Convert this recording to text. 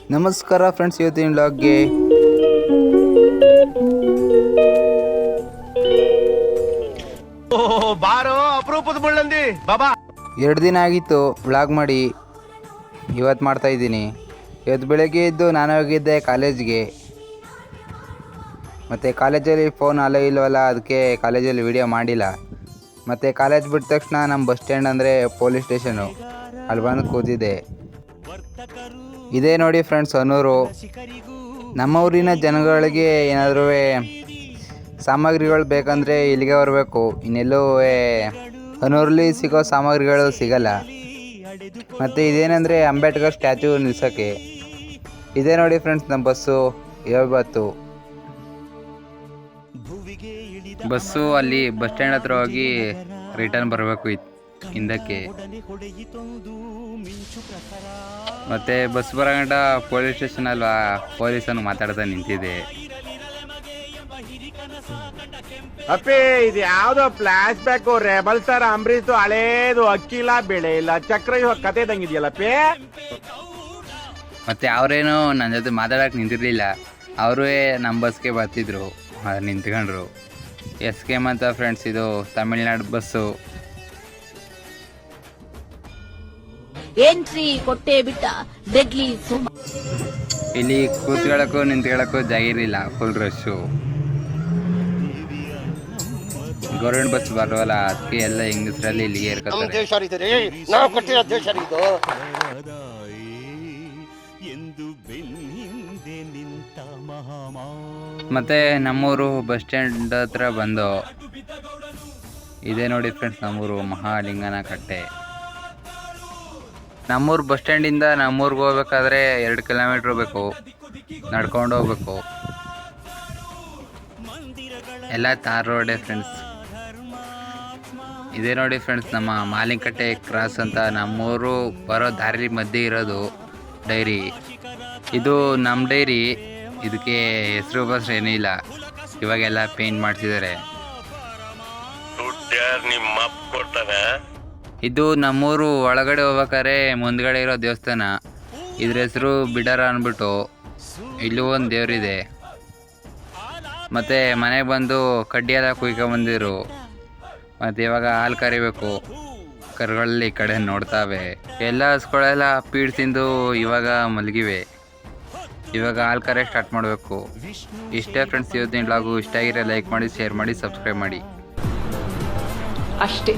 ನಮಸ್ಕಾರ ಫ್ರೆಂಡ್ಸ್, ಇವತ್ತಿನ ವ್ಲಾಗ್ಗೆ ಬಾರೋ ಅಪರೂಪದ ಮುಳ್ಳಂದಿ ಬಾಬಾ. 2 ದಿನ ಆಗಿತ್ತು ವ್ಲಾಗ್ ಮಾಡಿ. ಇವತ್ತು ಮಾಡ್ತಾ ಇದ್ದೀನಿ. ಇವತ್ತು ಬೆಳಗ್ಗೆ ಎದ್ದು ನಾನು ಹೋಗಿದ್ದೆ ಕಾಲೇಜ್ಗೆ. ಮತ್ತು ಕಾಲೇಜಲ್ಲಿ ಫೋನ್ ಅಲೋ ಇಲ್ವಲ್ಲ, ಅದಕ್ಕೆ ಕಾಲೇಜಲ್ಲಿ ವಿಡಿಯೋ ಮಾಡಿಲ್ಲ. ಮತ್ತು ಕಾಲೇಜ್ ಬಿಟ್ಟ ತಕ್ಷಣ ನಮ್ಮ ಬಸ್ ಸ್ಟ್ಯಾಂಡ್ ಅಂದರೆ ಪೊಲೀಸ್ ಸ್ಟೇಷನು, ಅಲ್ಲಿ ಬಂದು ಕೂತಿದ್ದೆ. ಇದೇ ನೋಡಿ ಫ್ರೆಂಡ್ಸ್ ಹೊನ್ನೂರು. ನಮ್ಮ ಊರಿನ ಜನಗಳಿಗೆ ಏನಾದರೂ ಸಾಮಗ್ರಿಗಳು ಬೇಕಂದರೆ ಇಲ್ಲಿಗೆ ಬರಬೇಕು. ಇನ್ನೆಲ್ಲೂ ಹೊನ್ನೂರಲ್ಲಿ ಸಿಗೋ ಸಾಮಗ್ರಿಗಳು ಸಿಗಲ್ಲ. ಮತ್ತು ಇದೇನೆಂದರೆ ಅಂಬೇಡ್ಕರ್ ಸ್ಟ್ಯಾಚ್ಯೂ ನಿಲ್ಸೋಕ್ಕೆ. ಇದೇ ನೋಡಿ ಫ್ರೆಂಡ್ಸ್ ನಮ್ಮ ಬಸ್ಸು ಇವತ್ತು. ಬಸ್ಸು ಅಲ್ಲಿ ಬಸ್ ಸ್ಟ್ಯಾಂಡ್ ಹತ್ರ ಹೋಗಿ ರಿಟರ್ನ್ ಬರಬೇಕು ಹಿಂದಕ್ಕೆ. ಮತ್ತು ಬಸ್ ಬರೋಗಂಟ ಪೊಲೀಸ್ ಸ್ಟೇಷನ್ ಅಲ್ವಾ, ಪೊಲೀಸನ್ನು ಮಾತಾಡ್ತಾ ನಿಂತಿದೆ. ಅಪ್ಪಿ ಇದು ಯಾವ್ದೋ flash back rebel star Ambareesh ಹಳೇದು, ಅಕ್ಕಿಲ್ಲ ಬೆಳೆ ಇಲ್ಲ ಚಕ್ರ ಕತೆ ತಂಗಿದ್ಯಲ್ಲಪ್ಪಿ. ಮತ್ತು ಅವರೇನು ನನ್ನ ಜೊತೆ ಮಾತಾಡೋಕೆ ನಿಂತಿರಲಿಲ್ಲ. ಅವರೂ ನಮ್ಮ ಬಸ್ಗೆ ಬರ್ತಿದ್ರು, ನಿಂತ್ಕೊಂಡ್ರು. SKM ಅಂತ ಫ್ರೆಂಡ್ಸ್, ಇದು ತಮಿಳ್ನಾಡು ಬಸ್ಸು. ಎಂಟ್ರಿ ಕೊಟ್ಟೆ ಬಿಟ್ಟ ಡೆಡ್ಲಿ. ಇಲ್ಲಿ ಕೂತ್ಕೊಳ್ಳೋಕ್ಕೂ ನಿಂತ್ಕೊಳ್ಳೋಕ್ಕೂ ಜಾಗ ಇರಲಿಲ್ಲ, ಫುಲ್ ರಶ್ಶು. ಗೌರ್ಮೆಂಟ್ ಬಸ್ ಬರೋಲ್ಲ, ಅದಕ್ಕೆ ಎಲ್ಲ ಹೆಂಗಸರಲ್ಲಿ ಇಲ್ಲಿಗೆ ಇರ್ಕೊತಾರೆ. ಮತ್ತೆ ನಮ್ಮೂರು ಬಸ್ ಸ್ಟ್ಯಾಂಡ್ ಹತ್ರ ಬಂದು, ಇದೇ ನೋಡಿ ಫ್ರೆಂಡ್ಸ್ ನಮ್ಮೂರು ಮಹಾಲಿಂಗನ ಕಟ್ಟೆ. ನಮ್ಮೂರು ಬಸ್ ಸ್ಟ್ಯಾಂಡಿಂದ ನಮ್ಮೂರಿಗೆ ಹೋಗ್ಬೇಕಾದ್ರೆ 2 ಕಿಲೋಮೀಟ್ರ್ ಬೇಕು, ನಡ್ಕೊಂಡು ಹೋಗ್ಬೇಕು. ಎಲ್ಲ ತಾರ್ ರೋಡೇ ಫ್ರೆಂಡ್ಸ್. ಇದೇ ನೋಡಿ ಫ್ರೆಂಡ್ಸ್ ನಮ್ಮ ಮಾಲಿಂಗಕಟ್ಟೆ ಕ್ರಾಸ್ ಅಂತ ನಮ್ಮೂರು ಬರೋ ದಾರಿ ಮಧ್ಯೆ ಇರೋದು ಡೈರಿ. ಇದು ನಮ್ಮ ಡೈರಿ. ಇದಕ್ಕೆ ಹೆಸರು ಬಸ್ ಏನೂ ಇಲ್ಲ, ಇವಾಗೆಲ್ಲ ಪೇಂಟ್ ಮಾಡಿಸಿದ್ದಾರೆ. ಇದು ನಮ್ಮೂರು ಒಳಗಡೆ ಹೋಗ್ಬೇಕಾದ್ರೆ ಮುಂದ್ಗಡೆ ಇರೋ ದೇವಸ್ಥಾನ. ಇದ್ರ ಹೆಸರು ಬಿಡಾರ ಅಂದ್ಬಿಟ್ಟು. ಇಲ್ಲೂ ಒಂದು ದೇವರಿದೆ. ಮತ್ತು ಮನೆಗೆ ಬಂದು ಕಡ್ಡಿ ಎಲ್ಲ ಕುಯ್ಕೊಂಬಂದಿರು. ಮತ್ತು ಇವಾಗ ಹಾಲು ಕರಿಬೇಕು. ಕರುಗಳಲ್ಲಿ ಈ ಕಡೆ ನೋಡ್ತಾವೆ. ಎಲ್ಲ ಹಸ್ಗಳೆಲ್ಲ ಪೀಡ್ ತಿಂದು ಇವಾಗ ಮಲಗಿವೆ. ಇವಾಗ ಹಾಲು ಕರೆ ಸ್ಟಾರ್ಟ್ ಮಾಡಬೇಕು. ಇಷ್ಟೇ ಫ್ರೆಂಡ್ಸ್ ಇವತ್ತಿನ ವ್ಲಾಗು. ಇಷ್ಟ ಆಗಿರೋ ಲೈಕ್ ಮಾಡಿ, ಶೇರ್ ಮಾಡಿ, ಸಬ್ಸ್ಕ್ರೈಬ್ ಮಾಡಿ ಅಷ್ಟೇ.